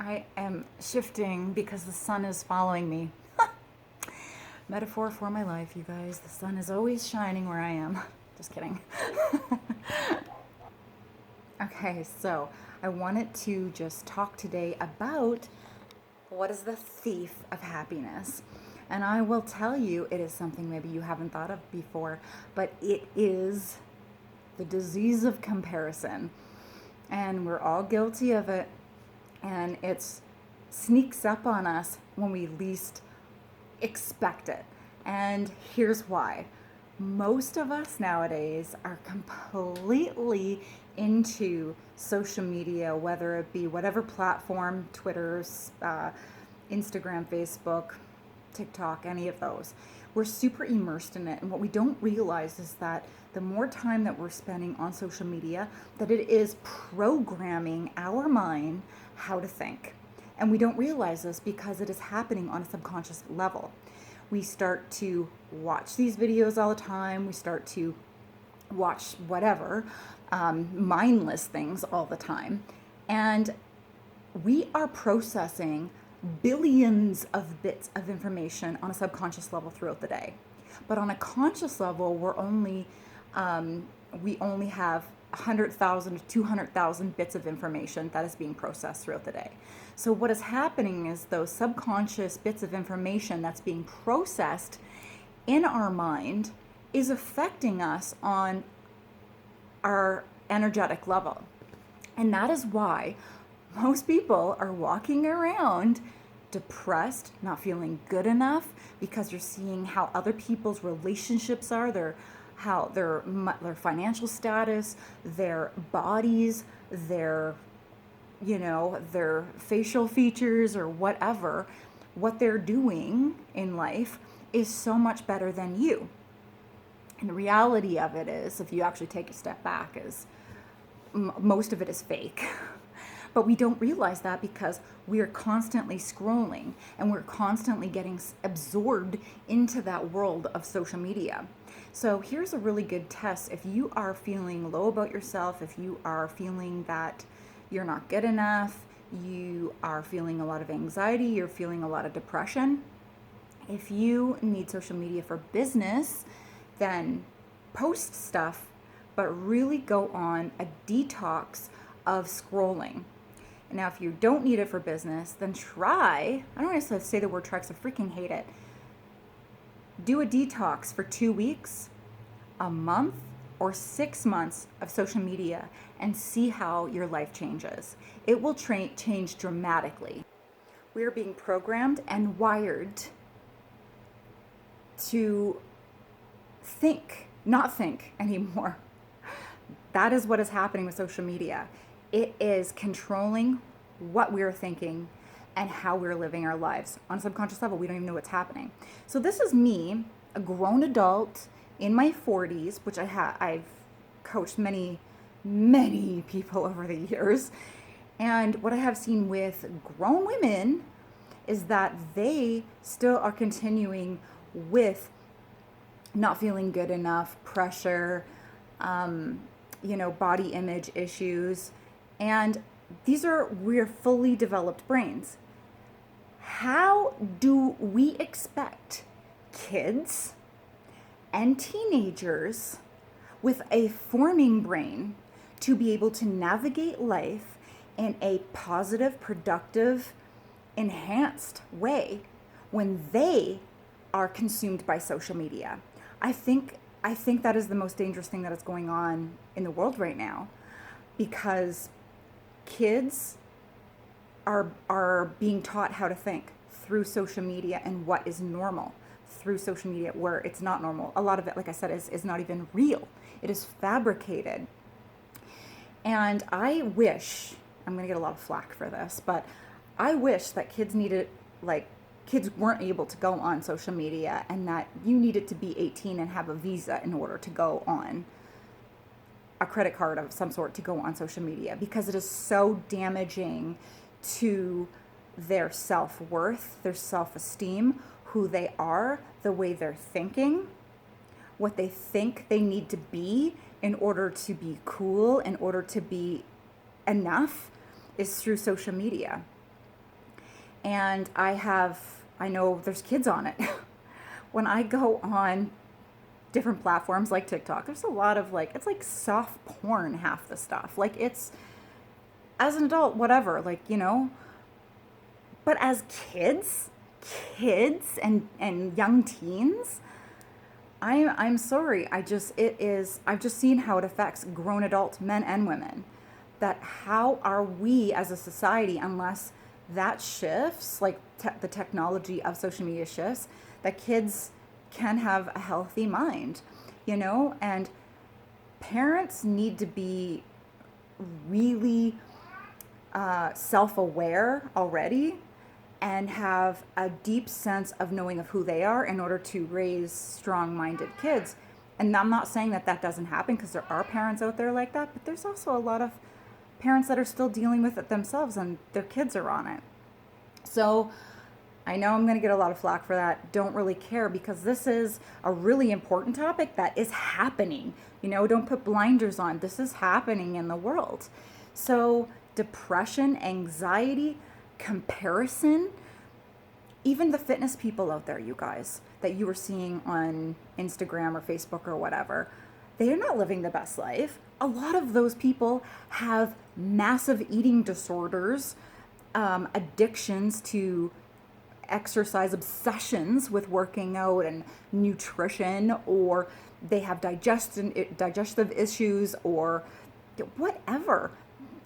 I am shifting because the sun is following me. Metaphor for my life, you guys. The sun is always shining where I am. Just kidding. Okay, so I wanted to just talk today about what is the thief of happiness. And I will tell you, it is something maybe you haven't thought of before, but it is the disease of comparison. And we're all guilty of it. And it sneaks up on us when we least expect it. And here's why. Most of us nowadays are completely into social media, whether it be whatever platform, Twitter, Instagram, Facebook, TikTok, any of those. We're super immersed in it. And what we don't realize is that the more time that we're spending on social media, that it is programming our mind how to think. And we don't realize this because it is happening on a subconscious level. We start to watch these videos all the time. We start to watch whatever, mindless things all the time. And we are processing billions of bits of information on a subconscious level throughout the day. But on a conscious level, we only have 100,000 to 200,000 bits of information that is being processed throughout the day. So what is happening is those subconscious bits of information that's being processed in our mind is affecting us on our energetic level. And that is why most people are walking around depressed, not feeling good enough, because you're seeing how other people's relationships are, their financial status, their bodies, their facial features or whatever, what they're doing in life is so much better than you. And the reality of it is, if you actually take a step back, is most of it is fake. But we don't realize that because we are constantly scrolling and we're constantly getting absorbed into that world of social media. So here's a really good test. If you are feeling low about yourself, if you are feeling that you're not good enough, you are feeling a lot of anxiety, you're feeling a lot of depression, if you need social media for business, then post stuff, but really go on a detox of scrolling. Now, if you don't need it for business, then try, I don't want to say the word try because I freaking hate it. Do a detox for 2 weeks, a month, or 6 months of social media and see how your life changes. It will change dramatically. We are being programmed and wired to not think anymore. That is what is happening with social media. It is controlling what we're thinking and how we're living our lives. On a subconscious level, we don't even know what's happening. So this is me, a grown adult in my 40s, which I've coached many people over the years. And what I have seen with grown women is that they still are continuing with not feeling good enough, pressure, body image issues. And we're fully developed brains. How do we expect kids and teenagers with a forming brain to be able to navigate life in a positive, productive, enhanced way when they are consumed by social media? I think that is the most dangerous thing that is going on in the world right now, because kids are being taught how to think through social media and what is normal through social media, where it's not normal. A lot of it, like I said, is not even real. It is fabricated. And I wish, I'm going to get a lot of flack for this, but I wish that kids weren't able to go on social media, and that you needed to be 18 and have a visa in order to go on, a credit card of some sort to go on social media, because it is so damaging to their self-worth, their self-esteem, who they are, the way they're thinking, what they think they need to be in order to be cool, in order to be enough, is through social media. And I know there's kids on it. When I go on different platforms like TikTok, there's a lot of like, it's like soft porn, half the stuff. Like, it's, as an adult, whatever, like, but as kids and young teens, I'm sorry. I've just seen how it affects grown adults, men and women. That how are we as a society, unless that shifts, like the technology of social media shifts, that kids can have a healthy mind, and parents need to be really self-aware already and have a deep sense of knowing of who they are in order to raise strong-minded kids. And I'm not saying that that doesn't happen, because there are parents out there like that, but there's also a lot of parents that are still dealing with it themselves and their kids are on it. So I know I'm going to get a lot of flack for that. Don't really care, because this is a really important topic that is happening. Don't put blinders on. This is happening in the world. So depression, anxiety, comparison, even the fitness people out there, you guys, that you were seeing on Instagram or Facebook or whatever, they are not living the best life. A lot of those people have massive eating disorders, addictions to exercise, obsessions with working out and nutrition, or they have digestive issues or whatever.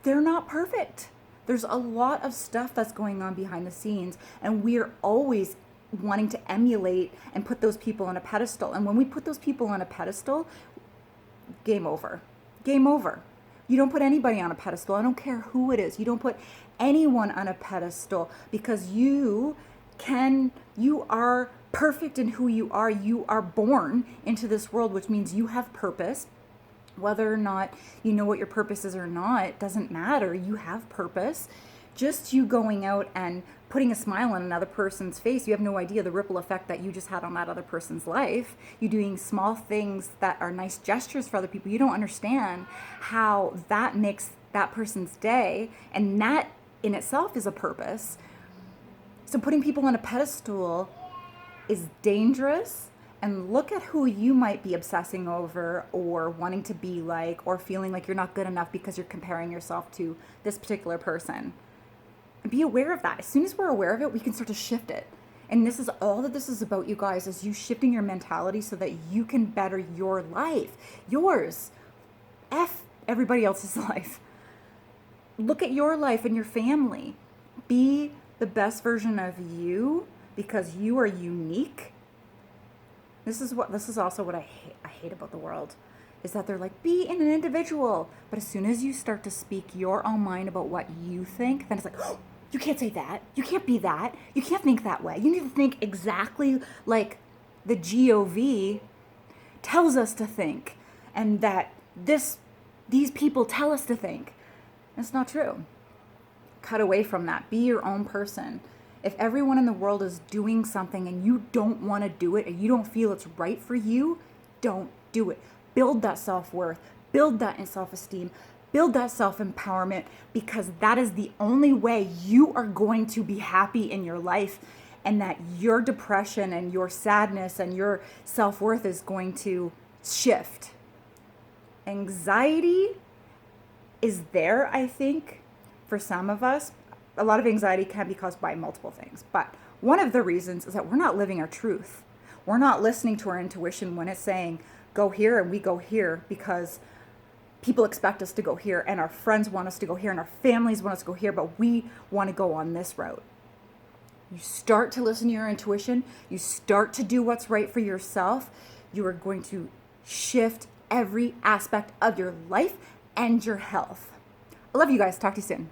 They're not perfect. There's a lot of stuff that's going on behind the scenes, and we're always wanting to emulate and put those people on a pedestal. And when we put those people on a pedestal, game over. Game over. You don't put anybody on a pedestal. I don't care who it is. You don't put anyone on a pedestal, because you are perfect in who you are. You are born into this world, which means you have purpose. Whether or not you know what your purpose is or not, doesn't matter. You have purpose. Just you going out and putting a smile on another person's face, you have no idea the ripple effect that you just had on that other person's life. You doing small things that are nice gestures for other people. You don't understand how that makes that person's day, and that in itself is a purpose. So putting people on a pedestal is dangerous. And look at who you might be obsessing over or wanting to be like, or feeling like you're not good enough because you're comparing yourself to this particular person. And be aware of that. As soon as we're aware of it, we can start to shift it. And this is all that this is about, you guys, is you shifting your mentality so that you can better your life. Yours. F everybody else's life. Look at your life and your family. Be the best version of you, because you are unique. This is also what I hate about the world, is that they're like, be an individual. But as soon as you start to speak your own mind about what you think, then it's like, oh, you can't say that. You can't be that. You can't think that way. You need to think exactly like the GOV tells us to think, and that these people tell us to think. It's not true. Cut away from that. Be your own person. If everyone in the world is doing something and you don't want to do it, and you don't feel it's right for you, don't do it. Build that self-worth, build that self-esteem, build that self-empowerment, because that is the only way you are going to be happy in your life, and that your depression and your sadness and your self-worth is going to shift. Anxiety is there, I think, for some of us. A lot of anxiety can be caused by multiple things, but one of the reasons is that we're not living our truth. We're not listening to our intuition when it's saying, go here, and we go here because people expect us to go here, and our friends want us to go here, and our families want us to go here, but we want to go on this route. You start to listen to your intuition, you start to do what's right for yourself, you are going to shift every aspect of your life and your health. I love you guys. Talk to you soon.